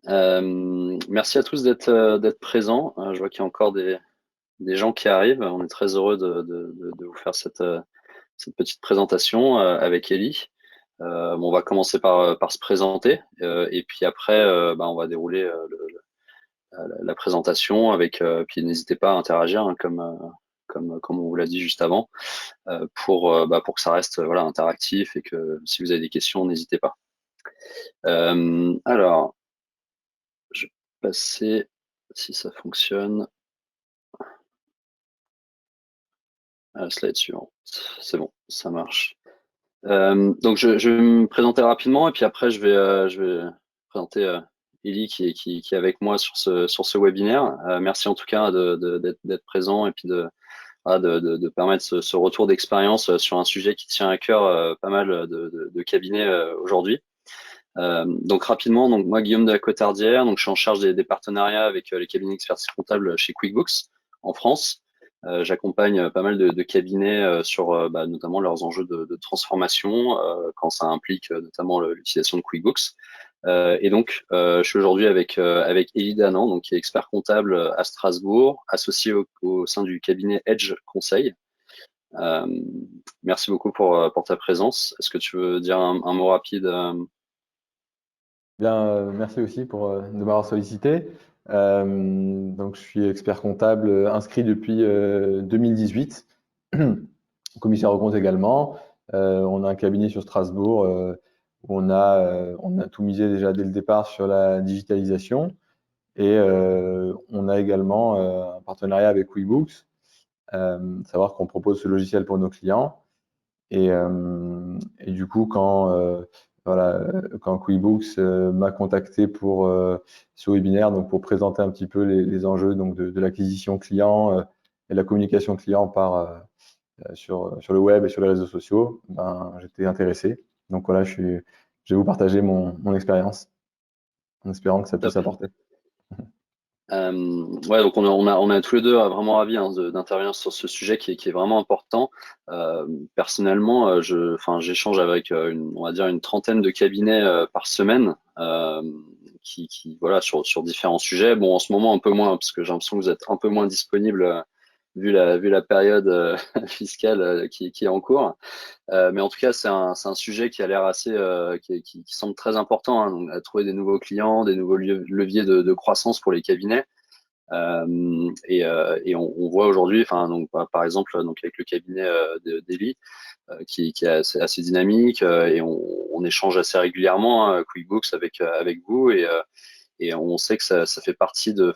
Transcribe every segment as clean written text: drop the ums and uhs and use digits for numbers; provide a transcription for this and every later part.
Merci à tous d'être présents. Je vois qu'il y a encore des gens qui arrivent. On est très heureux de vous faire cette petite présentation avec Ellie. Bon, on va commencer par se présenter et puis après, on va dérouler la présentation avec. Puis n'hésitez pas à interagir hein, comme on vous l'a dit juste avant pour que ça reste voilà interactif et que si vous avez des questions, n'hésitez pas. Alors, je vais passer si ça fonctionne. À la slide suivante. C'est bon, ça marche. Donc je vais me présenter rapidement et puis après je vais présenter Ellie qui est avec moi sur ce webinaire. Merci en tout cas d'être présent et puis de permettre ce retour d'expérience sur un sujet qui tient à cœur pas mal de cabinets aujourd'hui. Donc rapidement, donc moi Guillaume de la Cotardière, donc je suis en charge des partenariats avec les cabinets d'expertise comptable chez QuickBooks en France. J'accompagne pas mal de cabinets sur notamment leurs enjeux de transformation quand ça implique notamment l'utilisation de QuickBooks. Et donc, je suis aujourd'hui avec Élie Danan, donc qui est expert comptable à Strasbourg, associé au sein du cabinet Edge Conseil. Euh, Merci beaucoup pour ta présence. Est-ce que tu veux dire un mot rapide Bien, merci aussi de m'avoir sollicité. Donc, je suis expert comptable inscrit depuis 2018, commissaire aux comptes également. On a un cabinet sur Strasbourg où on a tout misé déjà dès le départ sur la digitalisation et on a également un partenariat avec QuickBooks, savoir qu'on propose ce logiciel pour nos clients. Et du coup, quand QuickBooks m'a contacté pour ce webinaire, donc pour présenter un petit peu les enjeux donc de l'acquisition client et la communication client sur le web et sur les réseaux sociaux, ben, j'étais intéressé. Donc voilà, je vais vous partager mon expérience en espérant que ça puisse Top. apporter. Ouais, donc on a tous les deux vraiment ravis hein, d'intervenir sur ce sujet qui est vraiment important. Personnellement, j'échange avec on va dire une trentaine de cabinets par semaine voilà sur différents sujets. Bon, en ce moment un peu moins parce que j'ai l'impression que vous êtes un peu moins disponible vu la période fiscale qui est en cours. Mais en tout cas, c'est un sujet qui a l'air assez, qui semble très important, hein, donc à trouver des nouveaux clients, des nouveaux leviers de croissance pour les cabinets. Et on voit aujourd'hui, enfin, donc par exemple, donc avec le cabinet d'Eli, qui est assez dynamique, et on échange assez régulièrement hein, QuickBooks avec vous, et on sait que ça fait partie de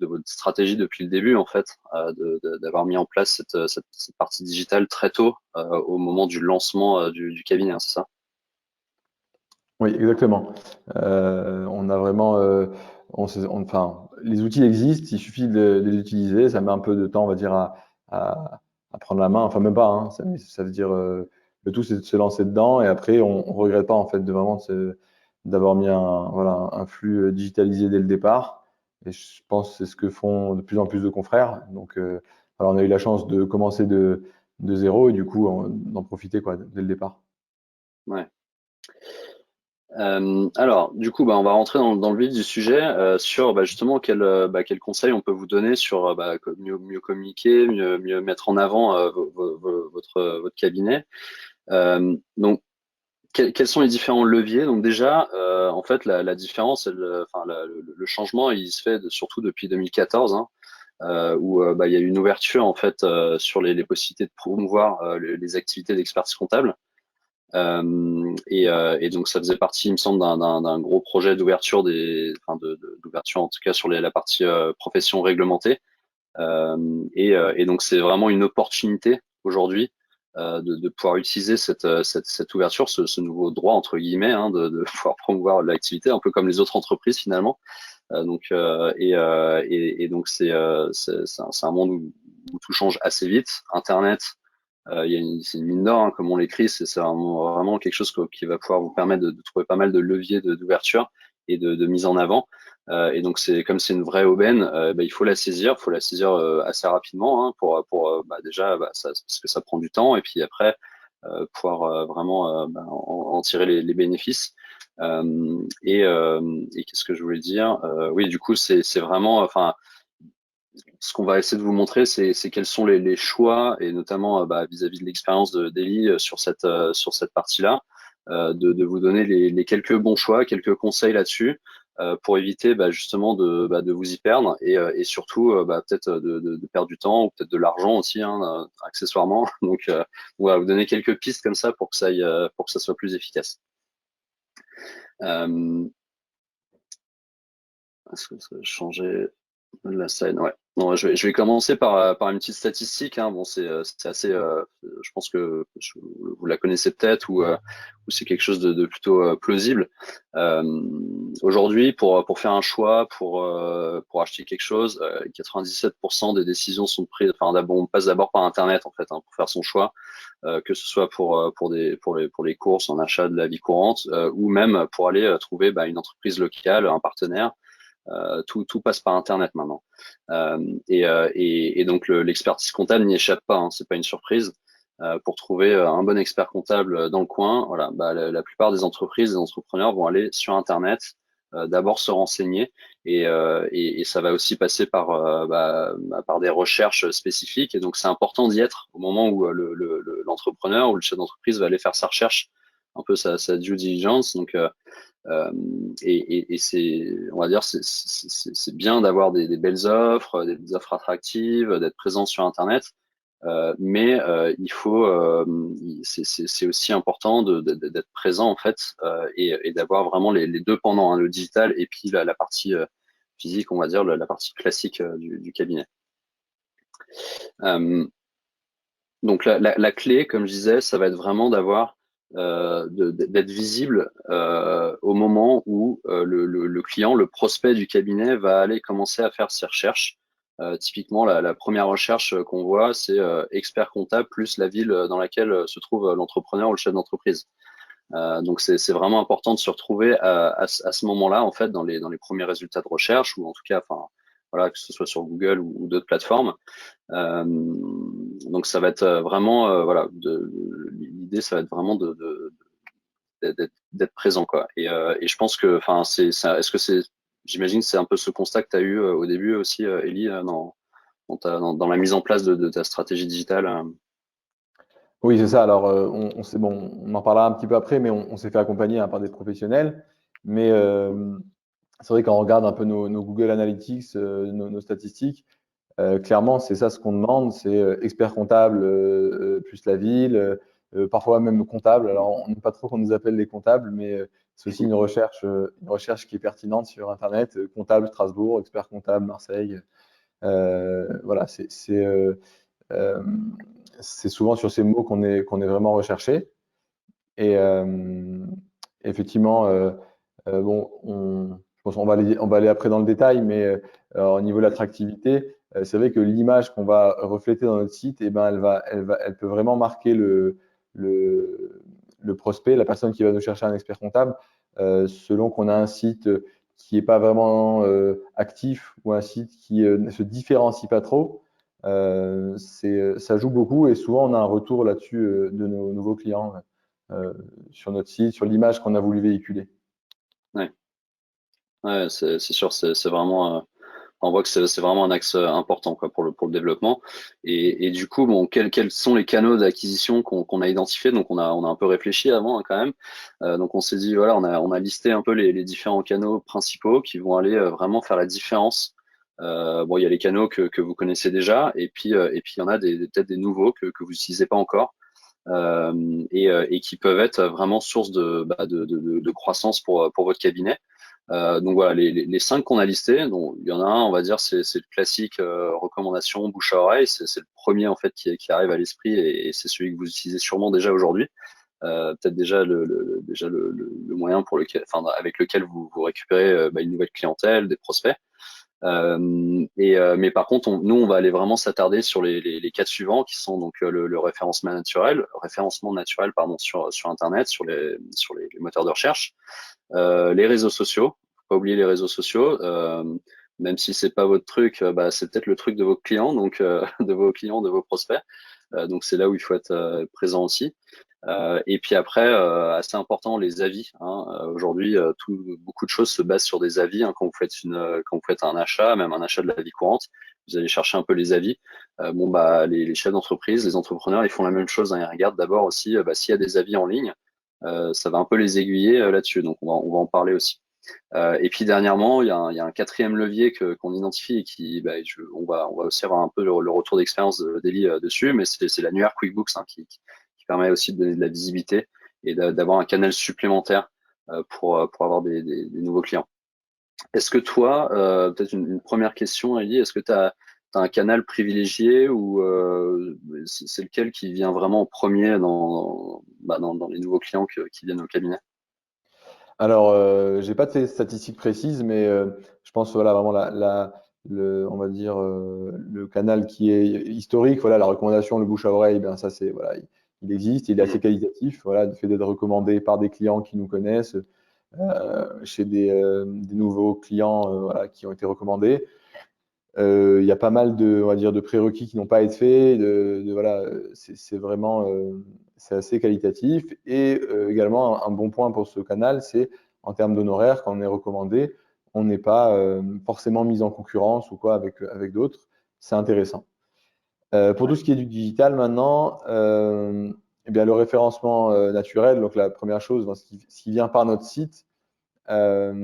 votre stratégie depuis le début, en fait, d'avoir mis en place cette partie digitale très tôt, au moment du lancement du cabinet, hein, c'est ça? Oui, exactement. On a vraiment, enfin, les outils existent, il suffit de les utiliser. Ça met un peu de temps, on va dire, à prendre la main. Enfin, même pas, hein. Ça veut dire, le tout, c'est de se lancer dedans et après, on regrette pas, en fait, d'avoir mis voilà, un flux digitalisé dès le départ. Et je pense que c'est ce que font de plus en plus de confrères. Donc, alors, on a eu la chance de commencer de zéro et du coup, d'en profiter, quoi, dès le départ. Ouais. Alors, du coup, on va rentrer dans le vif du sujet sur justement quel conseil on peut vous donner sur mieux communiquer, mieux mettre en avant votre cabinet. Donc, quels sont les différents leviers? Donc déjà, en fait, la différence, le changement, il se fait surtout depuis 2014, hein, où il y a eu une ouverture en fait sur les possibilités de promouvoir les activités d'expertise comptable. Et donc ça faisait partie, il me semble, d'un gros projet d'ouverture d'ouverture en tout cas sur la partie profession réglementée. Et donc c'est vraiment une opportunité aujourd'hui de pouvoir utiliser cette ouverture, ce nouveau droit entre guillemets, hein, de pouvoir promouvoir l'activité, un peu comme les autres entreprises finalement. Et donc c'est un monde où tout change assez vite. Internet, c'est une mine d'or, hein, comme on l'écrit, c'est vraiment quelque chose qui va pouvoir vous permettre de trouver pas mal de leviers d'ouverture et de mise en avant. Et donc, comme c'est une vraie aubaine, il faut la saisir assez rapidement hein, pour déjà, parce que ça prend du temps, et puis après, pouvoir vraiment en tirer les bénéfices. Et qu'est-ce que je voulais dire? Oui, du coup, c'est vraiment, enfin, ce qu'on va essayer de vous montrer, c'est quels sont les choix, et notamment vis-à-vis de l'expérience d'Eli sur cette partie-là, de vous donner les quelques bons choix, quelques conseils là-dessus, pour éviter justement de vous y perdre, et surtout peut-être de perdre du temps ou peut-être de l'argent aussi, hein, accessoirement. Donc, on va vous donner quelques pistes comme ça pour que pour que ça soit plus efficace. Est-ce que ça va changer la scène? Ouais. Non, je vais commencer par une petite statistique, hein. Bon, c'est assez, je pense que vous la connaissez peut-être, ou c'est quelque chose de plutôt plausible. Aujourd'hui, pour faire un choix, pour acheter quelque chose, 97% des décisions sont prises. Enfin, d'abord, on passe d'abord par Internet en fait, hein, pour faire son choix, que ce soit pour les courses, en achat de la vie courante, ou même pour aller trouver une entreprise locale, un partenaire. Tout passe par Internet maintenant. Et donc l'expertise comptable n'y échappe pas, hein, c'est pas une surprise. Pour trouver un bon expert comptable dans le coin, voilà, la plupart des entreprises, des entrepreneurs vont aller sur Internet, d'abord se renseigner, et ça va aussi passer par des recherches spécifiques. Et donc c'est important d'y être au moment où l'entrepreneur ou le chef d'entreprise va aller faire sa recherche, un peu sa due diligence. Donc et on va dire, c'est bien d'avoir des belles offres, des offres attractives, d'être présent sur Internet, mais il faut, c'est aussi important d'être présent en fait, et d'avoir vraiment les deux pendant, hein, le digital et puis la partie physique, on va dire, la partie classique du cabinet. Donc la clé, comme je disais, ça va être vraiment d'être visible au moment où le client, le prospect du cabinet va aller commencer à faire ses recherches. Typiquement, la première recherche qu'on voit, c'est expert comptable plus la ville dans laquelle se trouve l'entrepreneur ou le chef d'entreprise. Donc c'est vraiment important de se retrouver à ce moment-là, en fait, dans les premiers résultats de recherche, ou en tout cas, enfin, voilà, que ce soit sur Google ou d'autres plateformes. Donc ça va être vraiment, voilà, l'idée, ça va être vraiment d'être présent, quoi. Et je pense que, enfin, est-ce que j'imagine que c'est un peu ce constat que tu as eu au début aussi, Ellie, dans la mise en place de ta stratégie digitale. Oui, c'est ça. Alors, bon, on en parlera un petit peu après, mais on s'est fait accompagner, hein, par des professionnels. Mais c'est vrai, quand on regarde un peu nos Google Analytics, nos statistiques, clairement, c'est ça ce qu'on demande, c'est expert comptable plus la ville, parfois même comptable. Alors, on n'aime pas trop qu'on nous appelle les comptables, mais c'est aussi une recherche qui est pertinente sur Internet. Comptable Strasbourg, expert comptable Marseille. Voilà, euh, c'est souvent sur ces mots qu'on est vraiment recherché. Et effectivement, bon, je pense on va aller après dans le détail, mais au niveau de l'attractivité, c'est vrai que l'image qu'on va refléter dans notre site, eh ben, elle peut vraiment marquer le, le prospect, la personne qui va nous chercher un expert comptable, selon qu'on a un site qui n'est pas vraiment actif, ou un site qui ne se différencie pas trop. Ça joue beaucoup, et souvent on a un retour là-dessus de nos nouveaux clients sur notre site, sur l'image qu'on a voulu véhiculer. Ouais, ouais, c'est sûr, c'est vraiment. On voit que c'est vraiment un axe important, quoi, pour le développement. Et du coup, bon, quels sont les canaux d'acquisition qu'on a identifiés? Donc, on a un peu réfléchi avant, hein, quand même. Donc, on s'est dit, voilà, on a listé un peu les différents canaux principaux qui vont aller vraiment faire la différence. Bon, il y a les canaux que vous connaissez déjà, et puis il y en a peut-être des nouveaux que vous n'utilisez pas encore, et qui peuvent être vraiment source de croissance pour votre cabinet. Donc voilà, les cinq qu'on a listés, donc il y en a un, on va dire, c'est le classique recommandation bouche à oreille. C'est le premier en fait qui arrive à l'esprit, et c'est celui que vous utilisez sûrement déjà aujourd'hui. Peut-être déjà le moyen avec lequel vous récupérez une nouvelle clientèle, des prospects. Mais par contre, nous, on va aller vraiment s'attarder sur les cas suivants, qui sont donc le référencement naturel, pardon, sur Internet, sur les moteurs de recherche, les réseaux sociaux. Faut pas oublier les réseaux sociaux. Même si c'est pas votre truc, c'est peut-être le truc de vos clients, donc de vos clients, de vos prospects. Donc c'est là où il faut être présent aussi. Et puis après, assez important, les avis. Hein. Aujourd'hui, beaucoup de choses se basent sur des avis. Hein. Quand vous faites un achat, même un achat de la vie courante, vous allez chercher un peu les avis. Bon, bah, les chefs d'entreprise, les entrepreneurs, ils font la même chose. Hein. Ils regardent d'abord aussi bah, s'il y a des avis en ligne. Ça va un peu les aiguiller là-dessus. Donc, on va en parler aussi. Et puis dernièrement, il y a un quatrième levier qu'on identifie et bah, on va aussi avoir un peu le retour d'expérience d'Eli dessus, mais c'est l'annuaire QuickBooks hein, qui permet aussi de donner de la visibilité et d'avoir un canal supplémentaire pour avoir des nouveaux clients. Est-ce que toi, peut-être une première question, Eli, est-ce que tu as un canal privilégié ou c'est lequel qui vient vraiment en premier dans les nouveaux clients qui viennent au cabinet? Alors, j'ai pas de statistiques précises, mais je pense voilà vraiment on va dire le canal qui est historique, voilà la recommandation, le bouche à oreille, ben ça c'est voilà, il existe, il est assez qualitatif, voilà, le fait d'être recommandé par des clients qui nous connaissent, chez des nouveaux clients voilà, qui ont été recommandés. Il y a pas mal on va dire, de prérequis qui n'ont pas été faits. Voilà, c'est vraiment c'est assez qualitatif. Et également, un bon point pour ce canal, c'est en termes d'honoraires, quand on est recommandé, on n'est pas forcément mis en concurrence ou quoi avec d'autres. C'est intéressant. Pour tout ce qui est du digital maintenant, eh bien, le référencement naturel, donc la première chose, ben, ce qui vient par notre site, alors,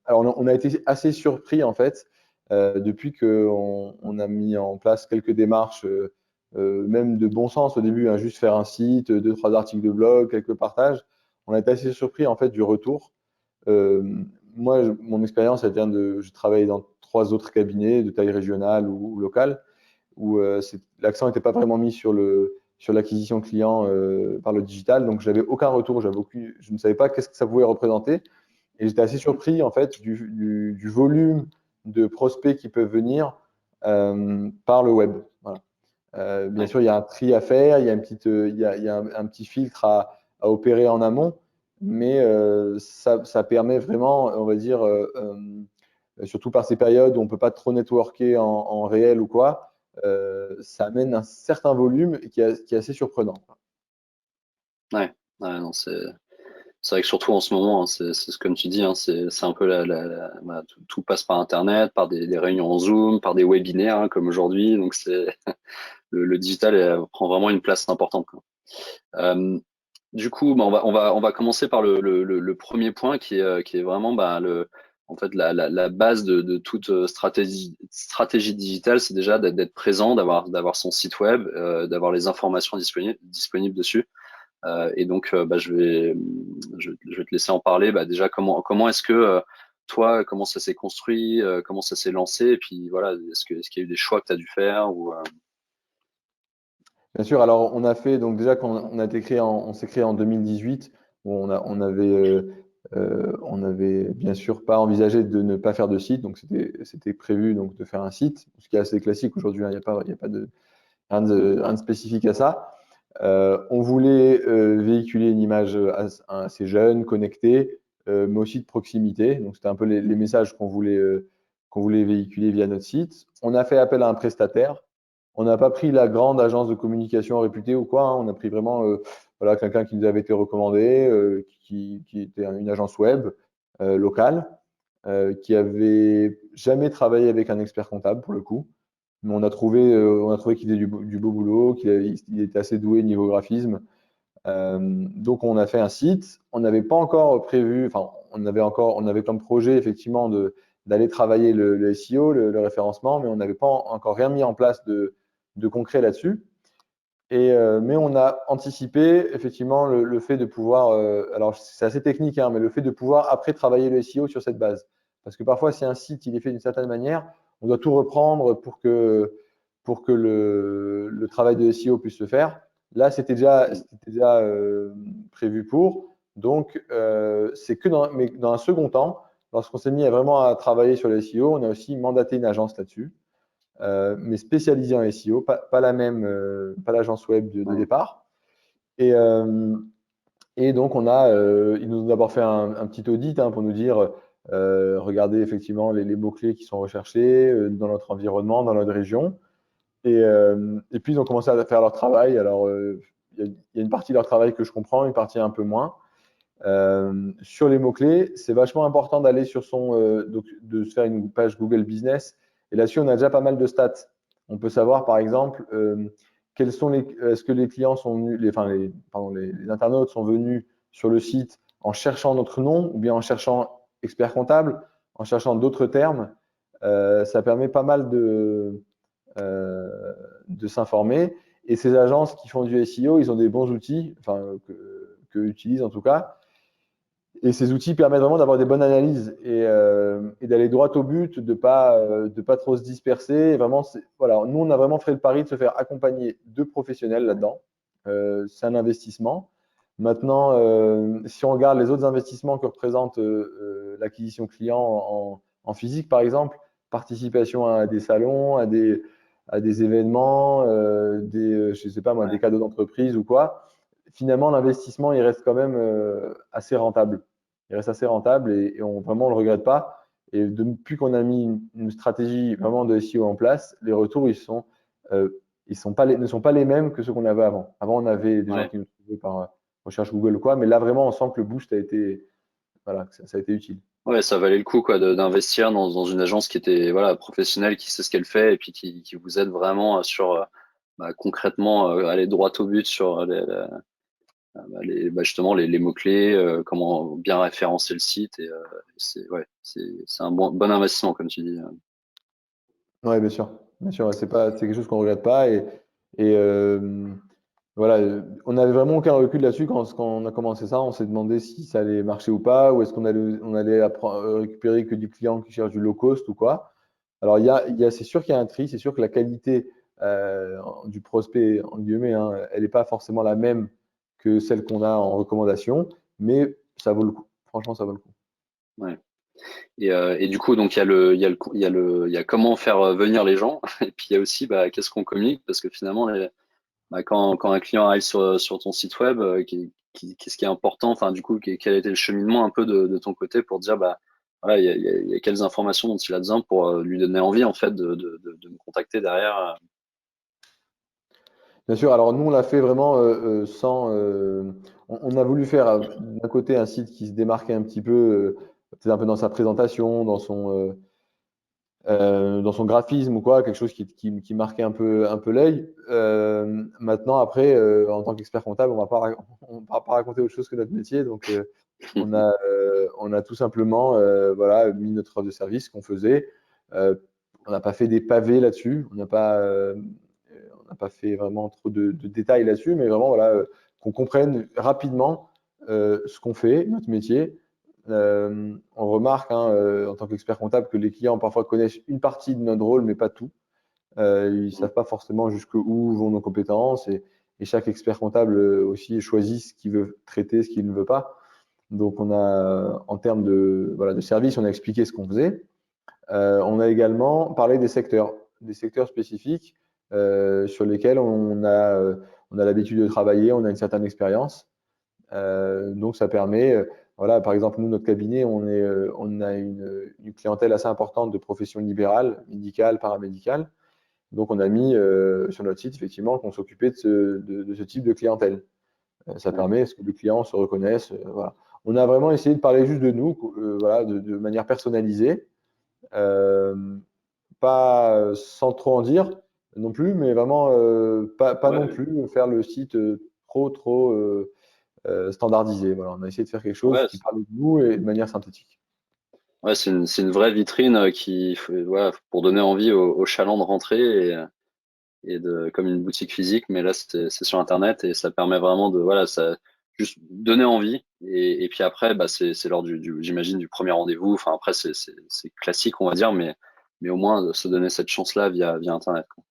on a été assez surpris en fait depuis qu'on a mis en place quelques démarches, même de bon sens au début, hein, juste faire un site, deux, trois articles de blog, quelques partages. On a été assez surpris en fait du retour. Moi, mon expérience, elle vient je travaille dans trois autres cabinets de taille régionale ou locale où l'accent n'était pas vraiment mis sur l'acquisition client par le digital. Donc, j'avais aucun retour, je ne savais pas qu'est-ce que ça pouvait représenter. Et j'étais assez surpris en fait du volume de prospects qui peuvent venir par le web. Voilà. Bien Ouais. sûr, il y a un tri à faire, il y a, il y a un petit filtre à opérer en amont, mais ça permet vraiment, on va dire, surtout par ces périodes où on ne peut pas trop networker en réel ou quoi, ça amène un certain volume qui est assez surprenant. Ouais. Ouais, non, c'est vrai que surtout en ce moment, hein, c'est ce comme tu dis, hein, c'est un peu bah, tout passe par Internet, par des réunions en Zoom, par des webinaires hein, comme aujourd'hui. Donc le digital prend vraiment une place importante, quoi. Euh, du coup, bah, on va commencer par le premier point qui est vraiment bah, en fait la base de toute stratégie digitale, c'est déjà d'être présent, d'avoir son site web, d'avoir les informations disponibles dessus. Et donc, bah, je vais te laisser en parler. Bah, déjà, comment est-ce que toi, comment ça s'est construit, comment ça s'est lancé, et puis voilà, est-ce qu'il y a eu des choix que tu as dû faire ou Bien sûr, alors on a fait, donc déjà quand on a été créé on s'est créé en 2018, on avait bien sûr pas envisagé de ne pas faire de site, donc c'était prévu donc de faire un site, ce qui est assez classique aujourd'hui, hein, il y a pas rien de spécifique à ça. On voulait véhiculer une image assez jeune, connectée, mais aussi de proximité. Donc c'était un peu les messages qu'on voulait véhiculer via notre site. On a fait appel à un prestataire. On n'a pas pris la grande agence de communication réputée ou quoi, hein. On a pris vraiment voilà, quelqu'un qui nous avait été recommandé, qui était une agence web locale, qui avait jamais travaillé avec un expert comptable pour le coup. Mais on a trouvé qu'il faisait du beau boulot, il était assez doué niveau graphisme. Donc on a fait un site. On n'avait pas encore prévu, enfin on avait plein de projets effectivement d'aller travailler le SEO, le référencement, mais on n'avait pas encore rien mis en place de concret là-dessus. Mais on a anticipé effectivement le fait de pouvoir, alors c'est assez technique, hein, mais le fait de pouvoir après travailler le SEO sur cette base. Parce que parfois, si un site il est fait d'une certaine manière, on doit tout reprendre pour que le travail de SEO puisse se faire. Là, c'était déjà prévu pour. Donc, c'est que mais dans un second temps, lorsqu'on s'est mis vraiment à travailler sur le SEO, on a aussi mandaté une agence là-dessus mais spécialisée en SEO, pas la même, pas l'agence web de ouais. départ. Et, euh, et donc, ils nous ont d'abord fait un petit audit hein, pour nous dire, regardez effectivement les mots-clés qui sont recherchés dans notre environnement, dans notre région. Et puis, ils ont commencé à faire leur travail. Alors, y a une partie de leur travail que je comprends, une partie un peu moins. Sur les mots-clés, c'est vachement important d'aller sur donc de se faire une page Google Business. Et là-dessus, on a déjà pas mal de stats. On peut savoir, par exemple, est-ce que les clients sont venus, les internautes sont venus sur le site en cherchant notre nom ou bien en cherchant expert comptable, en cherchant d'autres termes. Ça permet pas mal de s'informer. Et ces agences qui font du SEO, ils ont des bons outils, que utilisent en tout cas. Et ces outils permettent vraiment d'avoir des bonnes analyses et d'aller droit au but, de pas trop se disperser. Et vraiment, voilà, nous, on a vraiment fait le pari de se faire accompagner de professionnels là-dedans. C'est un investissement. Maintenant, si on regarde les autres investissements que représente l'acquisition client en physique, par exemple, participation à des salons, à des événements, je sais pas moi, des Ouais. cadeaux d'entreprise ou quoi, finalement, l'investissement, il reste quand même assez rentable. Il reste assez rentable et vraiment, on ne le regrette pas. Et depuis qu'on a mis une stratégie vraiment de SEO en place, les retours, ne sont pas les mêmes que ceux qu'on avait avant. Avant, on avait des gens Ouais. qui nous trouvaient par recherche Google ou quoi, mais là, vraiment, on sent que le boost a été, voilà, que ça a été utile. Ouais, ça valait le coup quoi d'investir dans une agence qui était voilà professionnelle, qui sait ce qu'elle fait et puis qui vous aide vraiment sur concrètement aller droit au but sur justement les mots-clés, comment bien référencer le site et c'est ouais, c'est un bon investissement comme tu dis. Oui, bien sûr. Bien sûr, ouais, c'est quelque chose qu'on ne regrette pas. Et voilà, on n'avait vraiment aucun recul là-dessus quand on a commencé ça. On s'est demandé si ça allait marcher ou pas, ou est-ce qu'on allait récupérer que du client qui cherche du low cost ou quoi. Alors, c'est sûr qu'il y a un tri, c'est sûr que la qualité du prospect, en guillemets, hein, elle n'est pas forcément la même que celle qu'on a en recommandation, mais ça vaut le coup. Franchement, ça vaut le coup. Ouais. Et du coup, donc il y a comment faire venir les gens, et puis il y a aussi qu'est-ce qu'on communique, parce que finalement, quand un client arrive sur ton site web, qu'est-ce qui est important, enfin du coup, quel a été le cheminement un peu de ton côté pour dire voilà, il y a quelles informations dont il a besoin pour lui donner envie en fait de me contacter derrière. Bien sûr, alors nous on l'a fait vraiment sans. On a voulu faire d'un côté un site qui se démarquait un petit peu, peut-être un peu dans sa présentation, dans son graphisme ou quoi, quelque chose qui marquait un peu l'œil. Maintenant, après, en tant qu'expert comptable, on va pas raconter autre chose que notre métier. Donc, on a tout simplement voilà, mis notre offre de service qu'on faisait. On n'a pas fait des pavés là-dessus. On n'a pas fait vraiment trop de détails là-dessus, mais vraiment voilà, qu'on comprenne rapidement ce qu'on fait, notre métier. On remarque en tant qu'expert comptable que les clients parfois connaissent une partie de notre rôle, mais pas tout. Ils ne savent pas forcément jusqu'où vont nos compétences et chaque expert comptable aussi choisit ce qu'il veut traiter, ce qu'il ne veut pas. Donc, en termes de service, on a expliqué ce qu'on faisait. On a également parlé des secteurs spécifiques sur lesquels on a l'habitude de travailler, on a une certaine expérience. Donc, ça permet, voilà, par exemple, nous, notre cabinet, on a une clientèle assez importante de professions libérales, médicales, paramédicales. Donc, on a mis sur notre site, effectivement, qu'on s'occupait de ce type de clientèle. Ça Ouais. permet à ce que les clients se reconnaissent. Voilà. On a vraiment essayé de parler juste de nous, voilà, de manière personnalisée. Euh, Pas sans trop en dire non plus, mais vraiment pas non Ouais, plus faire le site trop standardisé. Voilà, on a essayé de faire quelque chose ouais, qui parle de nous et de manière synthétique. ouais, c'est une vraie vitrine voilà, pour donner envie aux chalands de rentrer comme une boutique physique, mais là c'est sur Internet et ça permet vraiment de voilà, ça juste donner envie et puis après c'est lors j'imagine du premier rendez-vous. Enfin après c'est classique on va dire, mais au moins de se donner cette chance-là via Internet, quoi.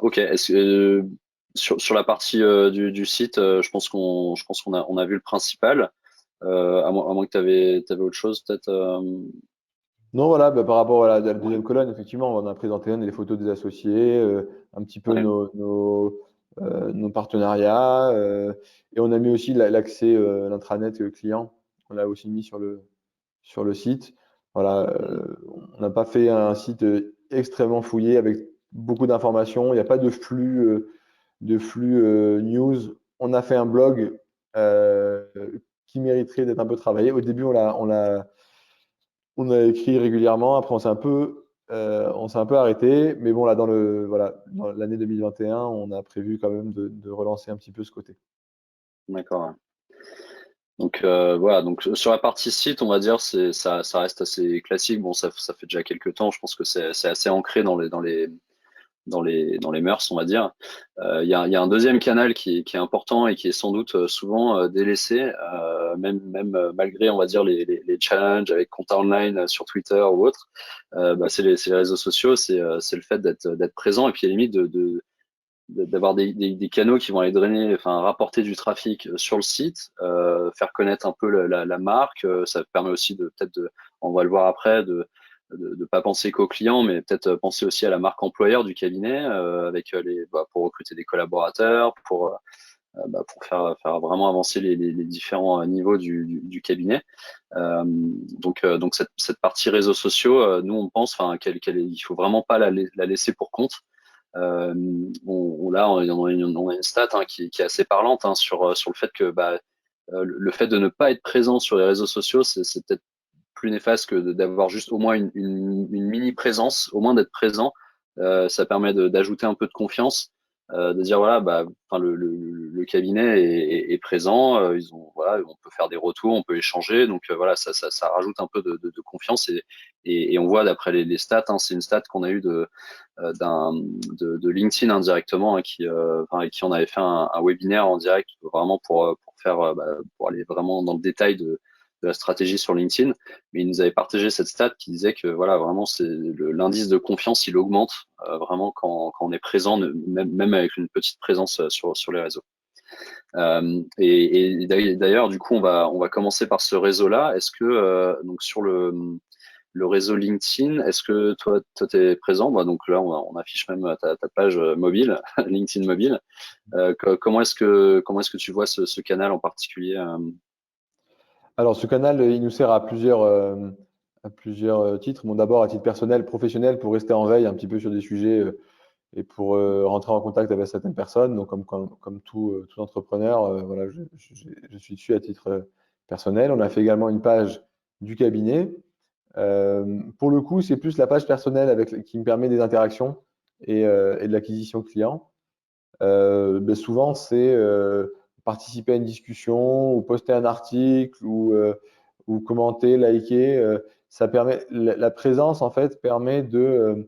Ok, est-ce que sur la partie du site, je pense qu'on a vu le principal. À moins que tu avais autre chose peut-être. Non, voilà, par rapport à la deuxième colonne, effectivement, on a présenté les photos des associés, un petit peu Ouais. nos partenariats, et on a mis aussi l'accès, l'intranet client, on l'a aussi mis sur le site. Voilà, Mm. on n'a pas fait un site extrêmement fouillé avec beaucoup d'informations. Il n'y a pas de flux de flux news. On a fait un blog euh, qui mériterait d'être un peu travaillé. Au début, on a écrit régulièrement. Après, on s'est un peu arrêté. Mais bon, là, dans l'année 2021, on a prévu quand même de relancer un petit peu ce côté. D'accord. Ouais. Donc voilà, donc sur la partie site, on va dire, ça reste assez classique. Bon, ça fait déjà quelques temps. Je pense que c'est assez ancré dans les mœurs, on va dire. Il y a un deuxième canal qui est important et qui est sans doute souvent délaissé, même malgré, on va dire, les challenges avec compte online sur Twitter ou autre. Bah, c'est les réseaux sociaux, c'est le fait d'être présent et puis à la limite d'avoir des canaux qui vont aller drainer, enfin rapporter du trafic sur le site, faire connaître un peu la marque. Ça permet aussi on va le voir après, de pas penser qu'aux clients, mais peut-être penser aussi à la marque employeur du cabinet, avec pour recruter des collaborateurs, pour faire vraiment avancer les différents niveaux du cabinet. Donc cette partie réseaux sociaux, nous on pense, enfin il faut vraiment pas la laisser pour compte. Là, on a une stat qui est assez parlante sur le fait que le fait de ne pas être présent sur les réseaux sociaux, c'est peut-être plus néfaste que d'avoir juste au moins une mini présence, au moins d'être présent. Ça permet d'ajouter un peu de confiance, de dire voilà, enfin, le cabinet est présent, voilà, on peut faire des retours, on peut échanger, donc voilà, ça rajoute un peu de confiance et on voit d'après les stats, c'est une stat qu'on a eu de LinkedIn indirectement, enfin, avec qui on avait fait un webinaire en direct vraiment pour aller vraiment dans le détail de la stratégie sur LinkedIn. Mais il nous avait partagé cette stat qui disait que voilà, vraiment, l'indice de confiance, il augmente vraiment quand on est présent, même avec une petite présence sur les réseaux. Et d'ailleurs, du coup, on va commencer par ce réseau-là. Est-ce que, donc sur le réseau LinkedIn, est-ce que toi, tu es présent? Donc là, on affiche même ta page mobile, LinkedIn mobile. Comment est-ce que tu vois ce canal en particulier? Alors, ce canal, il nous sert à plusieurs titres. Bon, d'abord, à titre personnel, professionnel, pour rester en veille un petit peu sur des sujets et pour rentrer en contact avec certaines personnes. Donc, comme tout entrepreneur, voilà, je suis dessus à titre personnel. On a fait également une page du cabinet. Pour le coup, c'est plus la page personnelle qui me permet des interactions et de l'acquisition client. Souvent, c'est participer à une discussion ou poster un article ou commenter, liker. Ça permet, la présence, en fait, permet de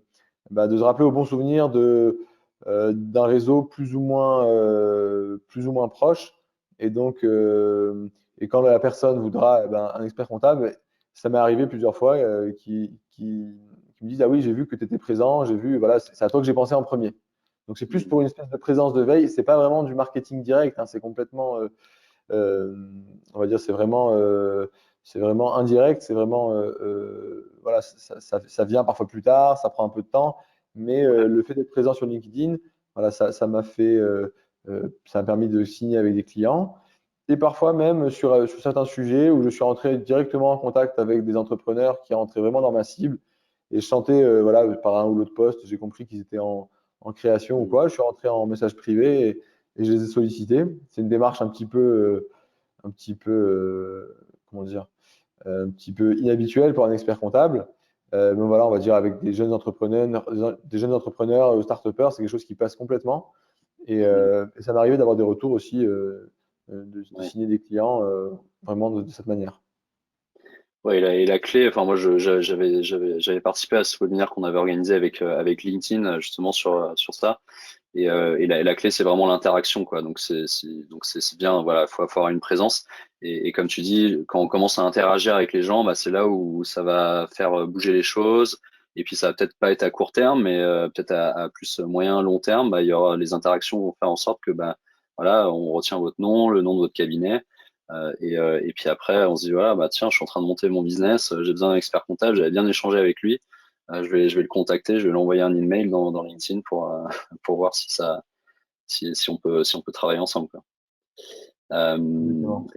se rappeler au bon souvenir d'un réseau plus ou moins proche. Et donc, et quand la personne voudra un expert comptable, ça m'est arrivé plusieurs fois qui me disent, ah oui, j'ai vu que tu étais présent, j'ai vu, voilà, c'est à toi que j'ai pensé en premier. Donc c'est plus pour une espèce de présence de veille. C'est pas vraiment du marketing direct, hein, c'est complètement, euh, on va dire, c'est vraiment indirect. C'est vraiment, voilà, ça vient parfois plus tard, ça prend un peu de temps, mais Ouais. le fait d'être présent sur LinkedIn, voilà, ça m'a fait, ça m'a permis de signer avec des clients. Et parfois même sur certains sujets où je suis rentré directement en contact avec des entrepreneurs qui rentraient vraiment dans ma cible. Et je sentais, voilà, par un ou l'autre poste, j'ai compris qu'ils étaient en création ou Mm. quoi. Je suis rentré en message privé et je les ai sollicités. C'est une démarche un petit peu, comment dire, un petit peu inhabituelle pour un expert comptable. Mais voilà, on va dire avec des jeunes entrepreneurs, start-upers, c'est quelque chose qui passe complètement. Mm. Et ça m'est arrivé d'avoir des retours aussi, de Ouais. signer des clients vraiment de cette manière. Ouais, et la clé, enfin moi j'avais participé à ce webinaire qu'on avait organisé avec LinkedIn justement sur ça. Et la clé, c'est vraiment l'interaction, quoi. Donc c'est bien, voilà, faut avoir une présence. Et comme tu dis, quand on commence à interagir avec les gens, c'est là où ça va faire bouger les choses. Et puis ça va peut-être pas être à court terme, mais peut-être à plus moyen, long terme, il y aura les interactions vont faire en sorte que voilà, on retient votre nom, le nom de votre cabinet. Et puis après, on se dit voilà, tiens, je suis en train de monter mon business, j'ai besoin d'un expert comptable, j'avais bien échangé avec lui. Je vais le contacter, je vais lui envoyer un email dans LinkedIn pour voir si on peut travailler ensemble, quoi. Exactement.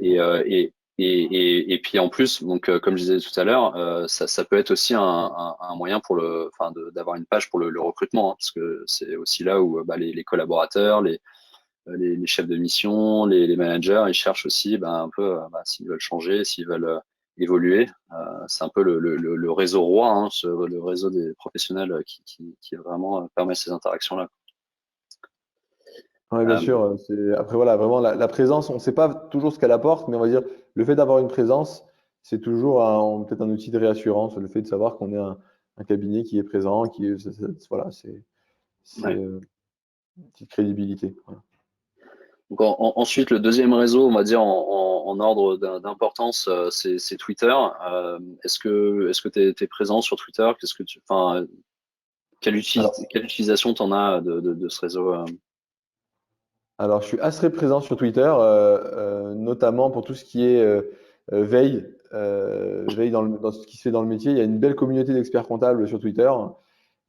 Et puis en plus, donc comme je disais tout à l'heure, ça peut être aussi un moyen enfin, d'avoir une page pour le recrutement, parce que c'est aussi là où les collaborateurs, les chefs de mission, les managers, ils cherchent aussi un peu s'ils veulent changer, s'ils veulent évoluer. C'est un peu le réseau roi, hein, le réseau des professionnels qui vraiment permet ces interactions-là. Oui, bien sûr. Après, voilà, vraiment, la présence, on ne sait pas toujours ce qu'elle apporte, mais on va dire, le fait d'avoir une présence, c'est toujours peut-être un outil de réassurance, le fait de savoir qu'on est un cabinet qui est présent, voilà, c'est Ouais. une petite crédibilité. Voilà. Donc ensuite, le deuxième réseau, on va dire en ordre d'importance, c'est Twitter. Est-ce que tu es présent sur Twitter? Enfin, Alors, quelle utilisation t'en as de ce réseau? alors, je suis assez présent sur Twitter, notamment pour tout ce qui est veille dans ce qui se fait dans le métier. Il y a une belle communauté d'experts comptables sur Twitter.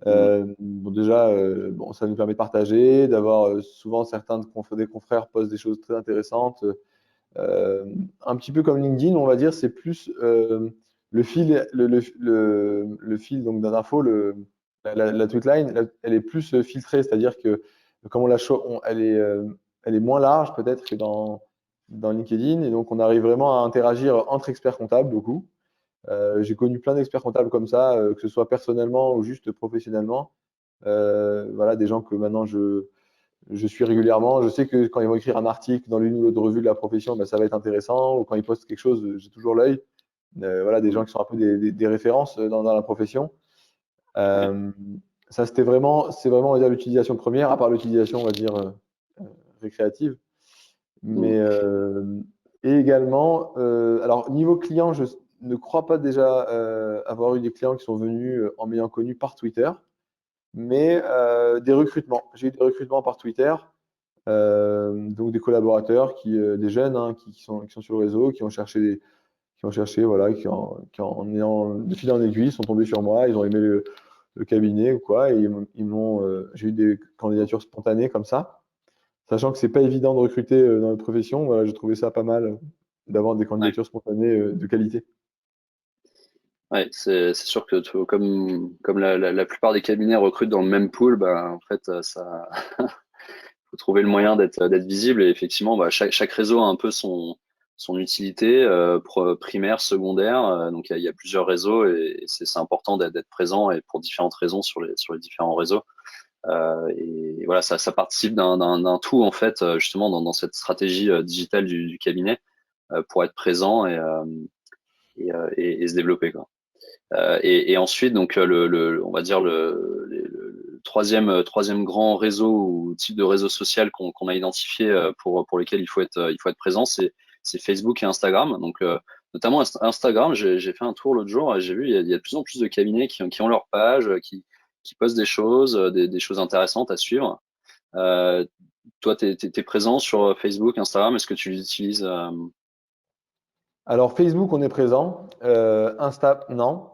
Mm. Bon, déjà, bon, ça nous permet de partager, d'avoir souvent des confrères postent des choses très intéressantes. Un petit peu comme LinkedIn, on va dire, c'est plus le fil, le fil donc d'un info, la tweetline, elle est plus filtrée, c'est-à-dire que comme elle est moins large peut-être que dans LinkedIn, et donc on arrive vraiment à interagir entre experts comptables beaucoup. J'ai connu plein d'experts comptables comme ça, que ce soit personnellement ou juste professionnellement. Voilà, des gens que maintenant je suis régulièrement. Je sais que quand ils vont écrire un article dans l'une ou l'autre revue de la profession, ben, ça va être intéressant. Ou quand ils postent quelque chose, j'ai toujours l'œil. Voilà, des gens Mm. qui sont un peu des références dans la profession. Ouais. Euh, Ça, c'est vraiment, on va dire, l'utilisation première, à part l'utilisation, on va dire, euh, récréative. Mm. Mais et également, alors niveau client, je ne crois pas déjà avoir eu des clients qui sont venus en m'ayant connu par Twitter, mais des recrutements. J'ai eu des recrutements par Twitter, donc des collaborateurs des jeunes hein, qui sont sur le réseau, qui ont cherché, voilà, qui en ayant de fil en aiguille, sont tombés sur moi, ils ont aimé le cabinet ou quoi, et j'ai eu des candidatures spontanées comme ça. Sachant que c'est pas évident de recruter dans notre profession, voilà, j'ai trouvé ça pas mal d'avoir des Ouais. candidatures spontanées de qualité. Ouais, c'est sûr que comme la plupart des cabinets recrutent dans le même pool, en fait, ça faut trouver le moyen d'être visible. Et effectivement, chaque réseau a un peu son utilité primaire, secondaire. Donc il y a plusieurs réseaux et c'est important d'être présent et pour différentes raisons sur les différents réseaux. Et voilà, ça participe d'un tout en fait, justement dans cette stratégie digitale du cabinet pour être présent et se développer, quoi. Et ensuite, donc on va dire le troisième grand réseau ou type de réseau social qu'on a identifié pour lesquels il faut être présent, c'est Facebook et Instagram. Donc notamment Instagram, j'ai fait un tour l'autre jour, et j'ai vu il y a de plus en plus de cabinets qui ont leur page, qui postent des choses, des choses intéressantes à suivre. Euh, Toi, t'es présent sur Facebook, Instagram, est-ce que tu les utilises? Alors Facebook, on est présent. Insta, non.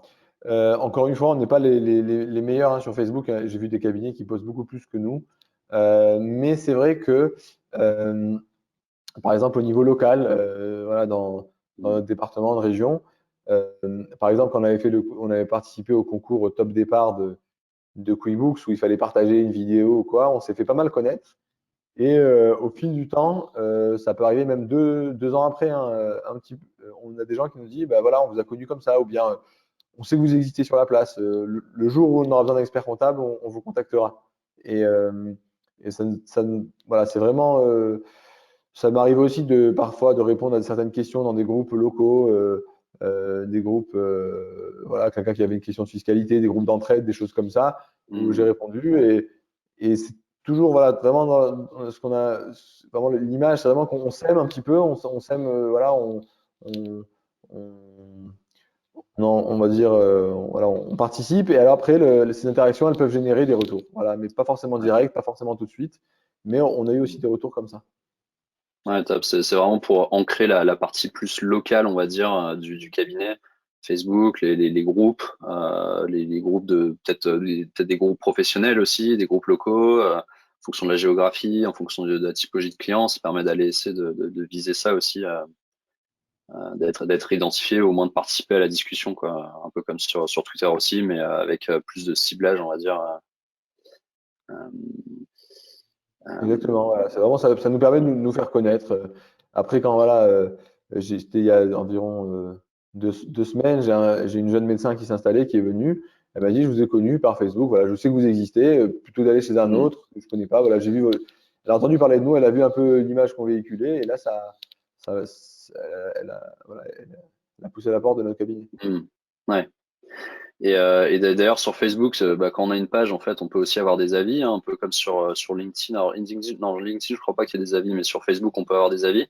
Encore une fois, on n'est pas les meilleurs hein, sur Facebook. J'ai vu des cabinets qui postent beaucoup plus que nous. Mais c'est vrai que, euh, par exemple, au niveau local, voilà, dans notre département, de région, par exemple, quand on avait participé au concours Top Départ de QuickBooks où il fallait partager une vidéo ou quoi, on s'est fait pas mal connaître. Et au fil du temps, ça peut arriver même 2 ans après, hein, on a des gens qui nous disent, bah voilà, on vous a connu comme ça, ou bien on sait que vous existez sur la place. Le jour où on aura besoin d'un expert comptable, on vous contactera. Et, voilà, c'est vraiment. Ça m'arrive aussi parfois de répondre à certaines questions dans des groupes locaux, des groupes, voilà, quelqu'un qui avait une question de fiscalité, des groupes d'entraide, des choses comme ça, où j'ai Hmm. répondu. Et c'est toujours, voilà, vraiment dans ce qu'on a, vraiment l'image, c'est vraiment qu'on s'aime un petit peu, on s'aime, voilà, on- on va dire, voilà, on participe. Et alors après, ces interactions, elles peuvent générer des retours. Voilà, mais pas forcément Ouais. direct, pas forcément tout de suite. Mais on a eu aussi des retours comme ça. Ouais, top. C'est vraiment pour ancrer la partie plus locale, on va dire, du cabinet. Facebook, les groupes, les groupes de peut-être des groupes professionnels aussi, des groupes locaux, en fonction de la géographie, en fonction de la typologie de clients, ça permet d'aller essayer de viser ça aussi, d'être identifié, au moins de participer à la discussion, quoi. Un peu comme sur Twitter aussi, mais avec plus de ciblage, on va dire. Euh, Exactement, voilà. C'est vraiment ça nous permet de nous faire connaître. Après, quand voilà, c'était il y a environ 2 semaines, j'ai une jeune médecin qui s'est installée, qui est venue. Elle m'a dit, je vous ai connu par Facebook, voilà, je sais que vous existez, plutôt d'aller chez un Mhm. autre que je connais pas. Voilà, j'ai vu, elle a entendu parler de nous, elle a vu un peu l'image qu'on véhiculait, et là, voilà, elle a poussé la porte de notre cabinet. Mhm. Ouais. Et d'ailleurs sur Facebook, bah, quand on a une page, en fait, on peut aussi avoir des avis, hein, un peu comme sur LinkedIn. Alors LinkedIn, non, LinkedIn, je crois pas qu'il y ait des avis, mais sur Facebook, on peut avoir des avis.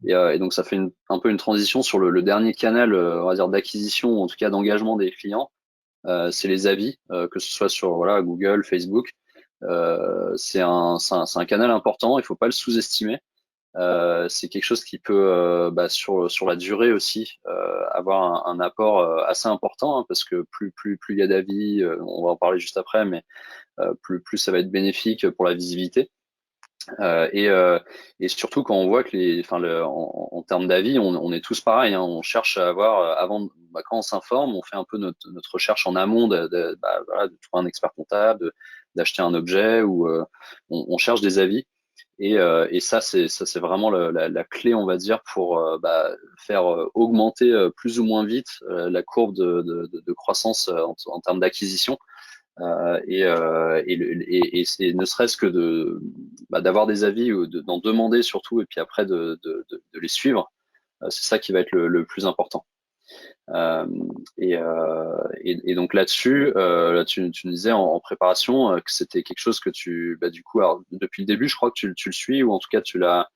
Et donc ça fait un peu une transition sur le dernier canal, on va dire d'acquisition, ou en tout cas d'engagement des clients. C'est les avis, que ce soit sur voilà Google, Facebook. C'est un canal important, il faut pas le sous-estimer. C'est quelque chose qui peut, bah, sur la durée aussi, avoir un apport assez important, hein, parce que plus il y a d'avis, on va en parler juste après, mais plus ça va être bénéfique pour la visibilité. Euh, et, euh, et surtout quand on voit que en termes d'avis, on est tous pareils, hein. On cherche à avoir, bah, quand on s'informe, on fait un peu notre recherche en amont bah, voilà, de trouver un expert comptable, d'acheter un objet, ou on cherche des avis. Et ça c'est vraiment la clé, on va dire, pour bah, faire augmenter plus ou moins vite la courbe de croissance en termes d'acquisition. Et c'est ne serait-ce que bah, d'avoir des avis, ou d'en demander surtout, et puis après de les suivre. C'est ça qui va être le plus important. Euh, et donc là-dessus, là, tu nous disais en préparation que c'était quelque chose que bah, du coup, alors, depuis le début, je crois que tu le suis, ou en tout cas tu l'as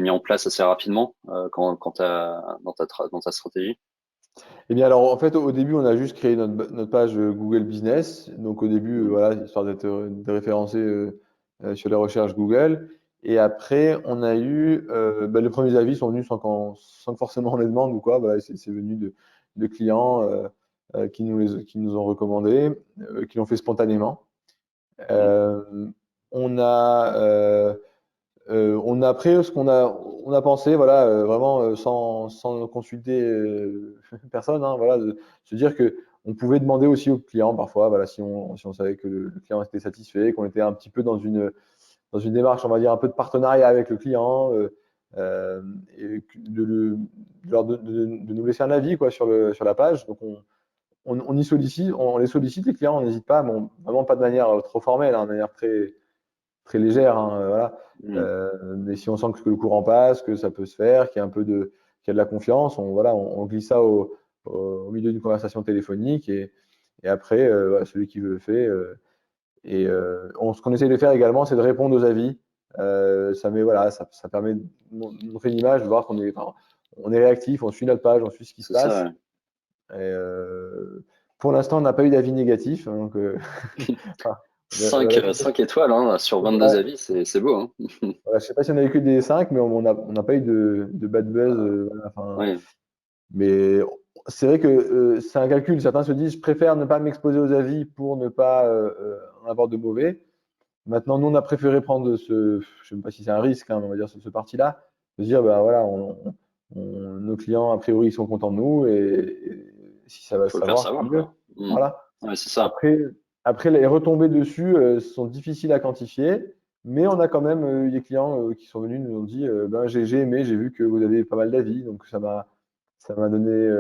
mis en place assez rapidement, quand dans ta stratégie. Eh bien, alors, en fait, au début, on a juste créé notre page Google Business. Donc, au début, Mm. voilà, histoire d'être de référencé sur les recherches Google. Et après, on a eu, bah, les premiers avis sont venus sans que forcément on les demande ou quoi. Voilà, c'est venu de clients qui nous ont recommandé, qui l'ont fait spontanément. Mm. Euh, on a, on a pris on a pensé, voilà, vraiment sans consulter personne, hein, voilà, de se dire que on pouvait demander aussi aux clients parfois, voilà, si on savait que le client était satisfait, qu'on était un petit peu dans une démarche, on va dire, un peu de partenariat avec le client, euh, et de nous laisser un avis quoi, sur la page. Donc on les sollicite, les clients, on n'hésite pas, bon, vraiment pas de manière trop formelle, hein, de manière très très légère, hein, voilà. Mm. Mais si on sent que le courant passe, que ça peut se faire, qu'il y a de la confiance, voilà, on glisse ça au milieu d'une conversation téléphonique et après, voilà, celui qui veut le fait. Et ce qu'on essaie de faire également, c'est de répondre aux avis. Voilà, ça permet de montrer une image, de voir enfin, on est réactif, on suit notre page, on suit ce qui se C'est ça, passe. ouais. Et, pour l'instant, on n'a pas eu d'avis négatif, hein, donc enfin, Cinq, 5 étoiles, hein, sur 22 ouais, avis, c'est beau, hein. voilà, je sais pas si on a eu que des 5, mais on n'a pas eu de bad buzz. Voilà, enfin, Ouais, mais c'est vrai que c'est un calcul. Certains se disent, je préfère ne pas m'exposer aux avis pour ne pas en avoir de mauvais. Maintenant, nous, on a préféré prendre je sais pas si c'est un risque, hein, mais on va dire ce parti-là, de se dire, ben voilà, nos clients, a priori, ils sont contents de nous, et si ça va se faut le faire savoir, tant savoir, mieux. quoi. Mm. Voilà. Ouais, c'est ça. Après, après, les retombées dessus sont difficiles à quantifier, mais on a quand même eu des clients qui sont venus nous ont dit ben, j'ai aimé, j'ai vu que vous avez pas mal d'avis, donc ça m'a donné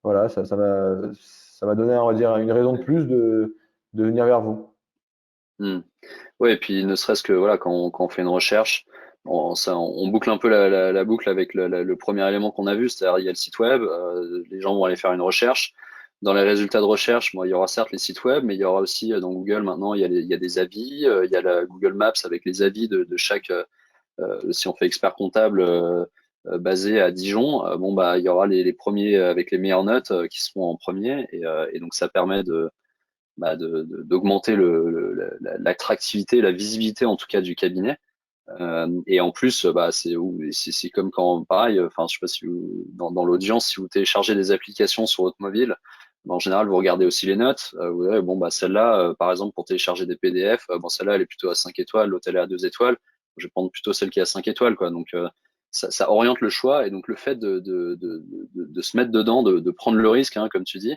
voilà, ça m'a donné, on va dire, une raison de plus de venir vers vous. Mm. Ouais, et puis ne serait-ce que voilà, quand on fait une recherche, on boucle un peu la boucle avec le premier élément qu'on a vu, c'est-à-dire il y a le site web, les gens vont aller faire une recherche. Dans les résultats de recherche, bon, il y aura certes les sites web, mais il y aura aussi dans Google maintenant, il y a des avis, il y a la Google Maps avec les avis de chaque. Si on fait expert comptable basé à Dijon, bon bah il y aura les premiers avec les meilleures notes qui seront en premier, et donc ça permet d'augmenter l'attractivité, la visibilité en tout cas du cabinet. Et en plus, bah, c'est comme quand, pareil, enfin, je sais pas si dans l'audience, si vous téléchargez des applications sur votre mobile, bah, en général, vous regardez aussi les notes. Vous verrez, bon, bah, celle-là, par exemple, pour télécharger des PDF, bon, celle-là, elle est plutôt à 5 étoiles, l'autre, elle est à 2 étoiles. Je vais prendre plutôt celle qui est à 5 étoiles, quoi. Donc, ça oriente le choix, et donc le fait de se mettre dedans, de prendre le risque, hein, comme tu dis,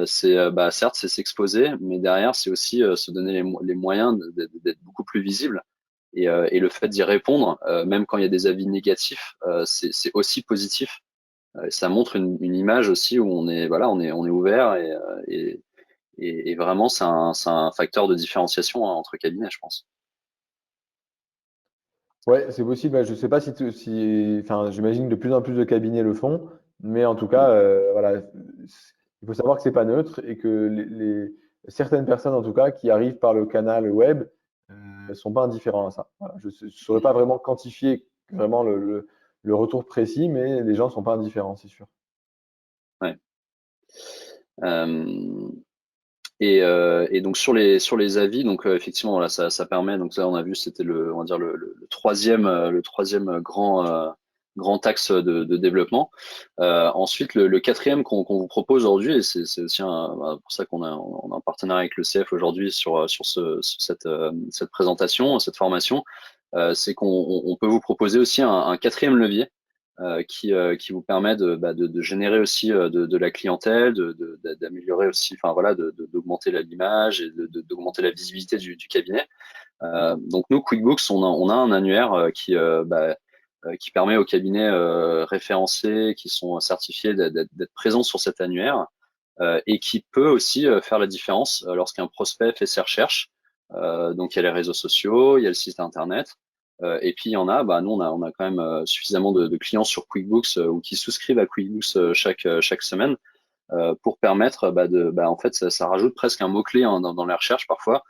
certes, c'est s'exposer, mais derrière, c'est aussi se donner les moyens d'être beaucoup plus visible. Et le fait d'y répondre, même quand il y a des avis négatifs, c'est aussi positif. Ça montre une image aussi où on est ouvert et vraiment, c'est un facteur de différenciation, hein, entre cabinets, je pense. Ouais, c'est possible. Je sais pas enfin, j'imagine que de plus en plus de cabinets le font, mais en tout Mm. cas, voilà, il faut savoir que c'est pas neutre et que certaines personnes, en tout cas, qui arrivent par le canal web, sont pas indifférents à ça. Voilà, je ne saurais pas vraiment quantifier vraiment le retour précis, mais les gens sont pas indifférents, c'est sûr. Ouais. Euh, et donc sur les avis, donc effectivement, voilà, ça permet. Donc là, on a vu, c'était on va dire le troisième grand axe de développement. Ensuite, le quatrième qu'on vous propose aujourd'hui, et c'est aussi pour ça qu'on a un partenariat avec le CF aujourd'hui sur cette présentation, cette formation, c'est qu'on peut vous proposer aussi un quatrième levier qui vous permet de générer aussi de la clientèle, d'améliorer aussi, enfin voilà, d'augmenter l'image et d'augmenter la visibilité du cabinet. Donc nous, QuickBooks, on a un annuaire qui permet aux cabinets référencés, qui sont certifiés, d'être présents sur cet annuaire, et qui peut aussi faire la différence lorsqu'un prospect fait ses recherches. Donc il y a les réseaux sociaux, il y a le site internet, et puis il y en a, nous on a quand même suffisamment de clients sur QuickBooks ou qui souscrivent à QuickBooks chaque semaine, pour permettre en fait ça rajoute presque un mot-clé, hein, dans les recherches parfois.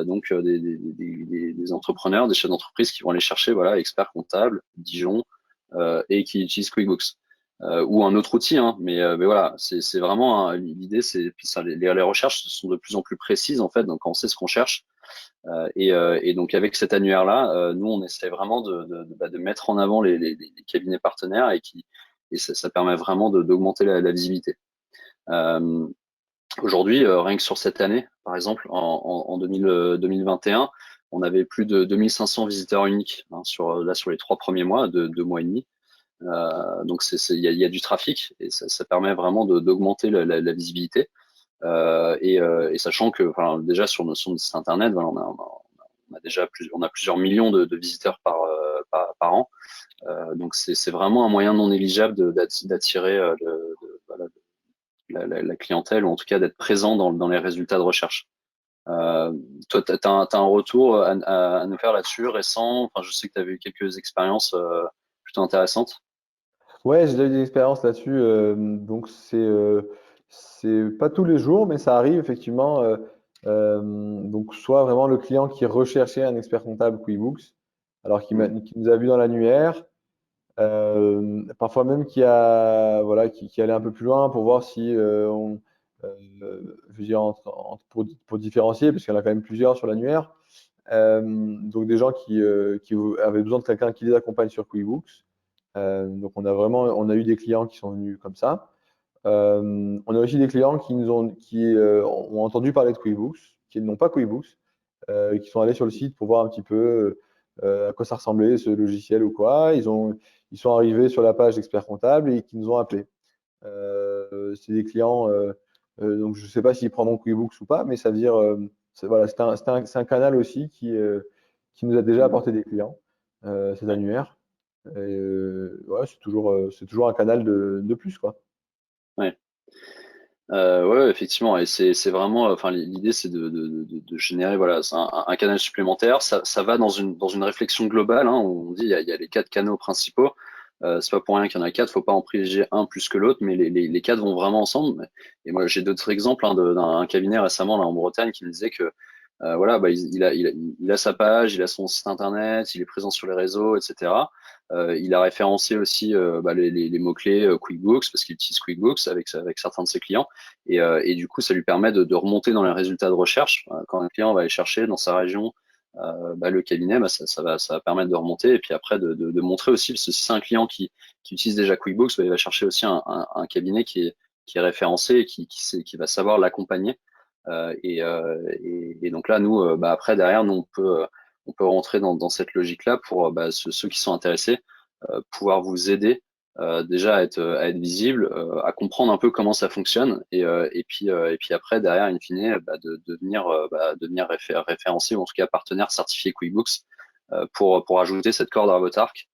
Donc des entrepreneurs, des chefs d'entreprise qui vont aller chercher, voilà, expert comptable, Dijon, et qui utilisent QuickBooks. Ou un autre outil, hein, mais voilà, c'est vraiment, hein, l'idée, c'est puis ça, les recherches sont de plus en plus précises en fait, donc quand on sait ce qu'on cherche. Et donc avec cet annuaire-là, nous on essaie vraiment de mettre en avant les cabinets partenaires et ça permet vraiment d'augmenter la visibilité. Euh, Aujourd'hui, rien que sur cette année, par exemple, en 2021, on avait plus de 2500 visiteurs uniques, hein, sur les 3 premiers mois, 2 mois et demi. Donc il y a du trafic et ça permet vraiment d'augmenter la visibilité. Et sachant que, enfin, déjà sur notre site internet, voilà, on a plusieurs millions de visiteurs par an. Donc c'est vraiment un moyen non négligeable d'attirer voilà, la clientèle, ou en tout cas d'être présent dans les résultats de recherche. Euh, Toi, tu as un retour à nous faire là-dessus récent? Enfin, je sais que tu avais eu quelques expériences plutôt intéressantes. Ouais, j'ai déjà eu des expériences là-dessus, donc c'est pas tous les jours, mais ça arrive effectivement. Donc soit vraiment le client qui recherchait un expert comptable QuickBooks, alors Mm. qui nous a vu dans l'annuaire, parfois même qui allait un peu plus loin pour voir si je veux dire pour différencier, parce qu'il y en a quand même plusieurs sur l'annuaire. Donc des gens qui avaient besoin de quelqu'un qui les accompagne sur QuickBooks. Donc on a eu des clients qui sont venus comme ça. On a aussi des clients ont entendu parler de QuickBooks, qui n'ont pas QuickBooks, qui sont allés sur le site pour voir un petit peu à quoi ça ressemblait ce logiciel ou quoi. Ils sont arrivés sur la page d'expert comptable et qui nous ont appelés. C'est des clients, donc je ne sais pas s'ils prendront QuickBooks ou pas, mais ça veut dire, voilà, c'est un canal aussi qui nous a déjà Mm. apporté des clients, cet Ouais. annuaire. Et, ouais, c'est toujours un canal de plus, quoi. Ouais. Ouais, effectivement, et c'est vraiment, enfin, l'idée, c'est de générer, voilà, c'est un canal supplémentaire. Ça va dans une réflexion globale, hein, où on dit il y a les 4 canaux principaux. C'est pas pour rien qu'il y en a 4. Faut pas en privilégier un plus que l'autre, mais les 4 vont vraiment ensemble. Et moi, j'ai d'autres exemples, hein, d'un cabinet récemment là en Bretagne qui me disait que, voilà, il a sa page, il a son site internet, il est présent sur les réseaux, etc. Il a référencé aussi les mots-clés QuickBooks, parce qu'il utilise QuickBooks avec certains de ses clients. Et du coup, ça lui permet de remonter dans les résultats de recherche. Quand un client va aller chercher dans sa région le cabinet, ça va permettre de remonter. Et puis après, de montrer aussi, parce que si c'est un client qui utilise déjà QuickBooks, il va chercher aussi un cabinet qui est référencé et qui va savoir l'accompagner. Et donc là, nous, après, derrière, nous, on peut rentrer dans cette logique-là pour ceux qui sont intéressés, pouvoir vous aider déjà à être visible, à comprendre un peu comment ça fonctionne, et puis après derrière, in fine, de devenir référencé, ou en tout cas partenaire certifié QuickBooks, pour ajouter cette corde à votre arc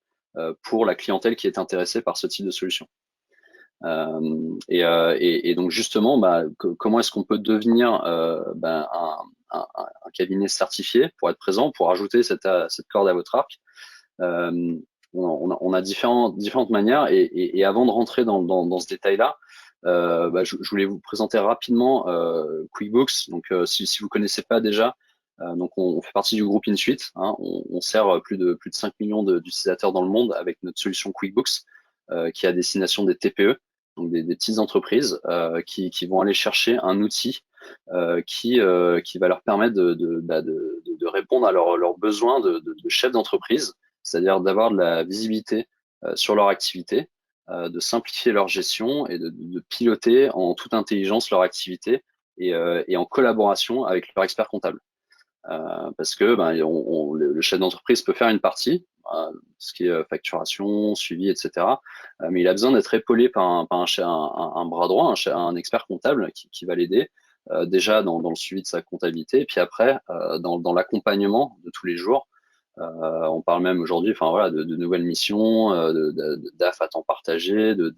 pour la clientèle qui est intéressée par ce type de solution. Et donc justement, comment est-ce qu'on peut devenir un cabinet certifié pour être présent, pour ajouter cette corde à votre arc? On a différentes manières, et avant de rentrer dans ce détail-là, je voulais vous présenter rapidement QuickBooks. Donc, si vous connaissez pas déjà, donc on fait partie du groupe InSuite, hein. On sert plus de 5 millions d'utilisateurs dans le monde avec notre solution QuickBooks, qui est à destination des TPE, donc des petites entreprises qui vont aller chercher un outil qui va leur permettre de répondre à leurs besoins de chefs d'entreprise, c'est-à-dire d'avoir de la visibilité sur leur activité, de simplifier leur gestion et de piloter en toute intelligence leur activité, et en collaboration avec leur expert comptable. Parce que le chef d'entreprise peut faire une partie, ce qui est facturation, suivi, etc. Mais il a besoin d'être épaulé par un bras droit, un expert comptable qui va l'aider déjà dans le suivi de sa comptabilité, et puis après dans l'accompagnement de tous les jours. On parle même aujourd'hui, enfin voilà, de nouvelles missions, de DAF à temps partagé, de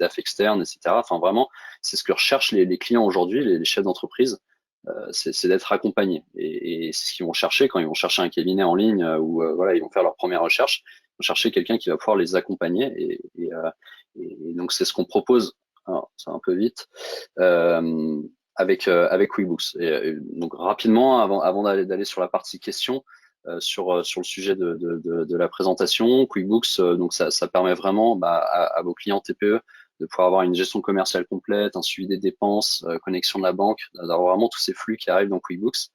DAF externe, etc. Enfin vraiment, c'est ce que recherchent les clients aujourd'hui, les chefs d'entreprise, c'est d'être accompagnés. Et c'est ce qu'ils vont chercher quand ils vont chercher un cabinet en ligne, où voilà, ils vont faire leur première recherche. Ils vont chercher quelqu'un qui va pouvoir les accompagner. Et donc c'est ce qu'on propose. Alors, c'est un peu vite. Avec QuickBooks. Et donc rapidement, avant d'aller sur la partie questions, sur le sujet de la présentation, QuickBooks, donc ça permet vraiment à vos clients TPE de pouvoir avoir une gestion commerciale complète, un suivi des dépenses, connexion de la banque, d'avoir vraiment tous ces flux qui arrivent dans QuickBooks,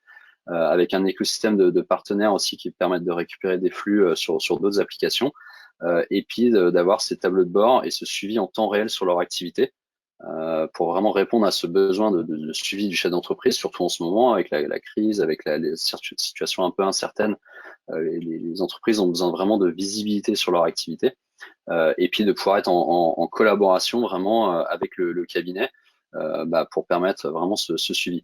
avec un écosystème de partenaires aussi qui permettent de récupérer des flux sur d'autres applications, et puis d'avoir ces tableaux de bord et ce suivi en temps réel sur leur activité, pour vraiment répondre à ce besoin de suivi du chef d'entreprise, surtout en ce moment avec la crise, avec les situations un peu incertaines. Les entreprises ont besoin vraiment de visibilité sur leur activité, et puis de pouvoir être en collaboration vraiment avec le cabinet, pour permettre vraiment ce suivi.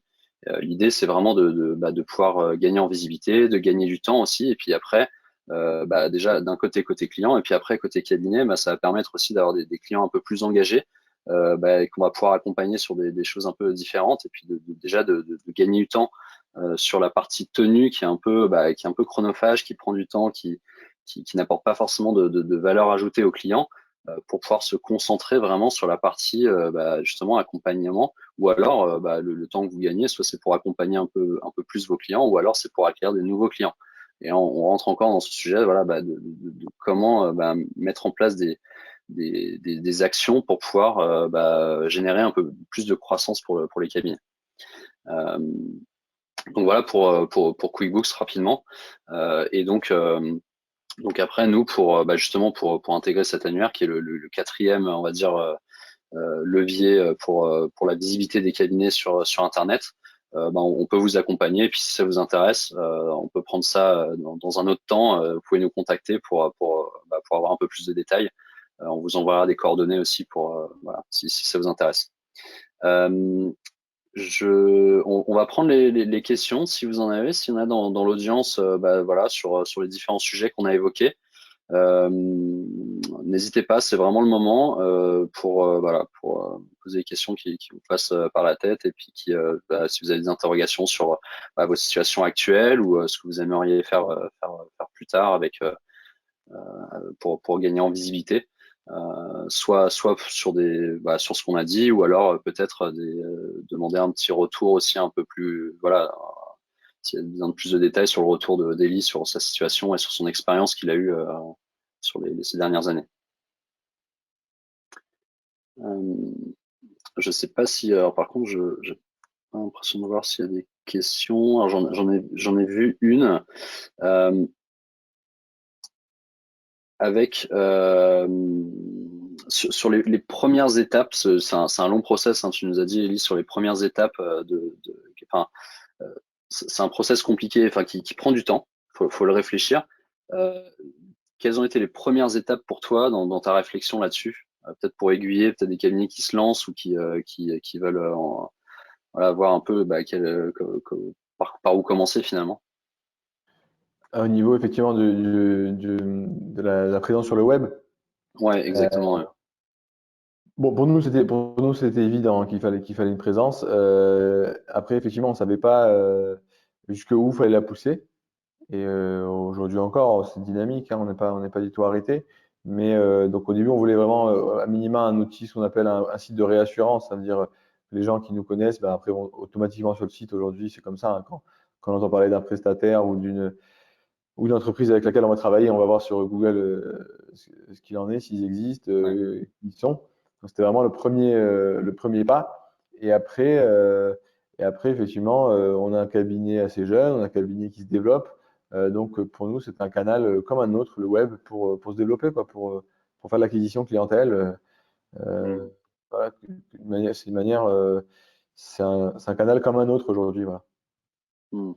L'idée, c'est vraiment de pouvoir gagner en visibilité, de gagner du temps aussi, et puis après, déjà d'un côté client, et puis après côté cabinet, ça va permettre aussi d'avoir des clients un peu plus engagés, qu'on va pouvoir accompagner sur des choses un peu différentes, et puis déjà de gagner du temps sur la partie tenue qui est un peu chronophage, qui prend du temps, qui n'apporte pas forcément de valeur ajoutée aux clients, pour pouvoir se concentrer vraiment sur la partie justement accompagnement, ou alors le temps que vous gagnez, soit c'est pour accompagner un peu plus vos clients, ou alors c'est pour acquérir des nouveaux clients. Et on rentre encore dans ce sujet, voilà, de comment mettre en place des actions pour pouvoir générer un peu plus de croissance pour les cabinets. Donc voilà pour QuickBooks rapidement. Et donc après, nous, justement pour intégrer cet annuaire qui est le quatrième, on va dire, levier pour la visibilité des cabinets sur Internet, on peut vous accompagner. Et puis si ça vous intéresse, on peut prendre ça dans un autre temps. Vous pouvez nous contacter pour avoir un peu plus de détails. On vous enverra des coordonnées aussi voilà, si ça vous intéresse. On va prendre les questions si vous en avez, s'il y en a dans l'audience, voilà, sur les différents sujets qu'on a évoqués. N'hésitez pas, c'est vraiment le moment pour poser des questions qui vous passent par la tête, et puis si vous avez des interrogations sur votre situation actuelle, ou ce que vous aimeriez faire plus tard pour gagner en visibilité. Soit sur sur ce qu'on a dit, ou alors peut-être demander un petit retour aussi un peu plus, voilà, s'il y a besoin de plus de détails sur le retour d'Eli sur sa situation et sur son expérience qu'il a eue sur ces dernières années. Je sais pas si, alors par contre, j'ai pas l'impression de voir s'il y a des questions. Alors j'en ai vu une avec sur les premières étapes. C'est un long process, hein, tu nous as dit, Elie, sur les premières étapes c'est un process compliqué, enfin qui prend du temps. Faut le réfléchir. quelles ont été les premières étapes pour toi dans ta réflexion là-dessus? Peut-être pour aiguiller, peut-être des cabinets qui se lancent ou qui veulent voilà, voir un peu par où commencer finalement. Au niveau effectivement de la présence sur le web. Ouais, exactement. Ouais. Bon, pour nous, c'était évident qu'il fallait une présence. Après, effectivement, on savait pas jusqu'où fallait la pousser. Et aujourd'hui encore, c'est dynamique, hein, on n'est pas du tout arrêté. Mais donc au début, on voulait vraiment à minima un outil, ce qu'on appelle un site de réassurance. Ça veut dire que les gens qui nous connaissent, ben, après vont automatiquement sur le site. Aujourd'hui, c'est comme ça, hein, quand on entend parler d'un prestataire ou d'une entreprise avec laquelle on va travailler, on va voir sur Google ce qu'il en est, s'ils existent, Ouais. qui ils sont. Donc, c'était vraiment le premier pas. Et après effectivement, on a un cabinet assez jeune, on a un cabinet qui se développe. Donc, pour nous, c'est un canal comme un autre, le web, pour se développer, quoi, pour faire de l'acquisition clientèle. Mm. Voilà, c'est une manière, c'est un canal comme un autre aujourd'hui. Voilà. Mm.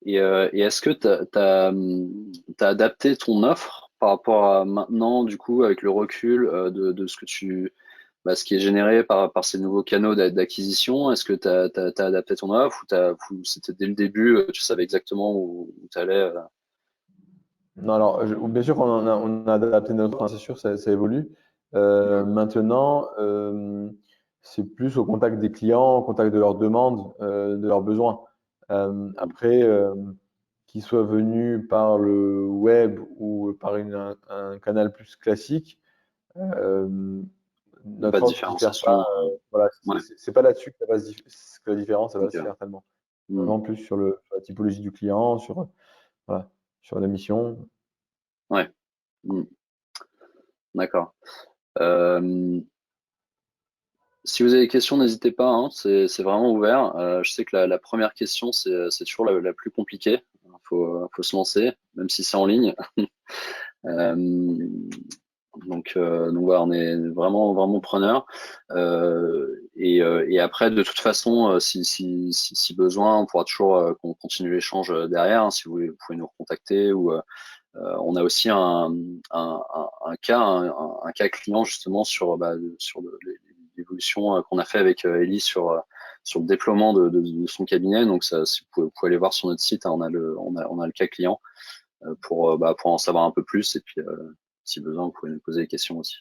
Et est-ce que tu as adapté ton offre par rapport à maintenant, du coup, avec le recul de ce que ce qui est généré par ces nouveaux canaux d'acquisition? Est-ce que tu as adapté ton offre ou c'était dès le début, tu savais exactement où tu allais? Non, alors, bien sûr on a adapté notre offre, hein, c'est sûr, ça évolue. Maintenant, c'est plus au contact des clients, au contact de leurs demandes, de leurs besoins. Après, qu'ils soient venus par le web ou par un canal plus classique, euh, Pas notre de offre diffère pas. différenciation. Voilà, Ouais, c'est pas là-dessus que que la différence, ça va se ok. faire tellement. Mm. Vraiment plus sur la typologie du client, voilà, sur la mission. Ouais. Mm. D'accord. Euh, Si vous avez des questions, n'hésitez pas, hein, c'est vraiment ouvert. Je sais que la première question, c'est toujours la plus compliquée. Faut se lancer, même si c'est en ligne. Euh, donc voilà, on est vraiment preneur. Et après, de toute façon, si besoin, on pourra toujours qu'on continue l'échange derrière, hein. Si vous voulez, vous pouvez nous recontacter ou on a aussi un cas client justement sur l'évolution qu'on a fait avec Ellie sur le déploiement de son cabinet. Donc ça, si vous pouvez aller voir sur notre site, hein, on a le cas client pour en savoir un peu plus. Et puis, si besoin, vous pouvez nous poser des questions aussi.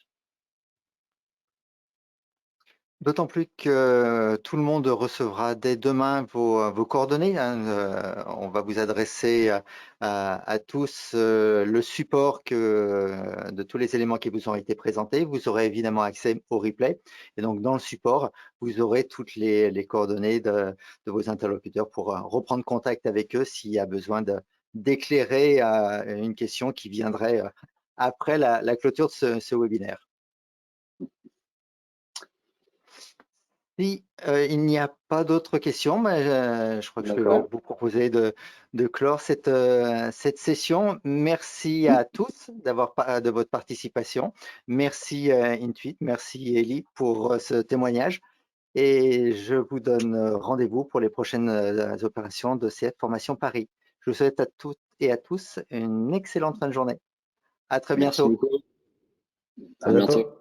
D'autant plus que tout le monde recevra dès demain vos coordonnées, hein. On va vous adresser à tous le support de tous les éléments qui vous ont été présentés. Vous aurez évidemment accès au replay. Et donc, dans le support, vous aurez toutes les coordonnées de vos interlocuteurs pour reprendre contact avec eux s'il y a besoin d'éclairer une question qui viendrait après la clôture de ce webinaire. Si il n'y a pas d'autres questions, mais je crois que je vais D'accord. vous proposer de clore cette session. Merci à tous de votre participation. Merci Intuit, merci Ellie pour ce témoignage. Et je vous donne rendez-vous pour les prochaines opérations de CF Formation Paris. Je vous souhaite à toutes et à tous une excellente fin de journée. À très Merci bientôt. beaucoup. À À bientôt. bientôt.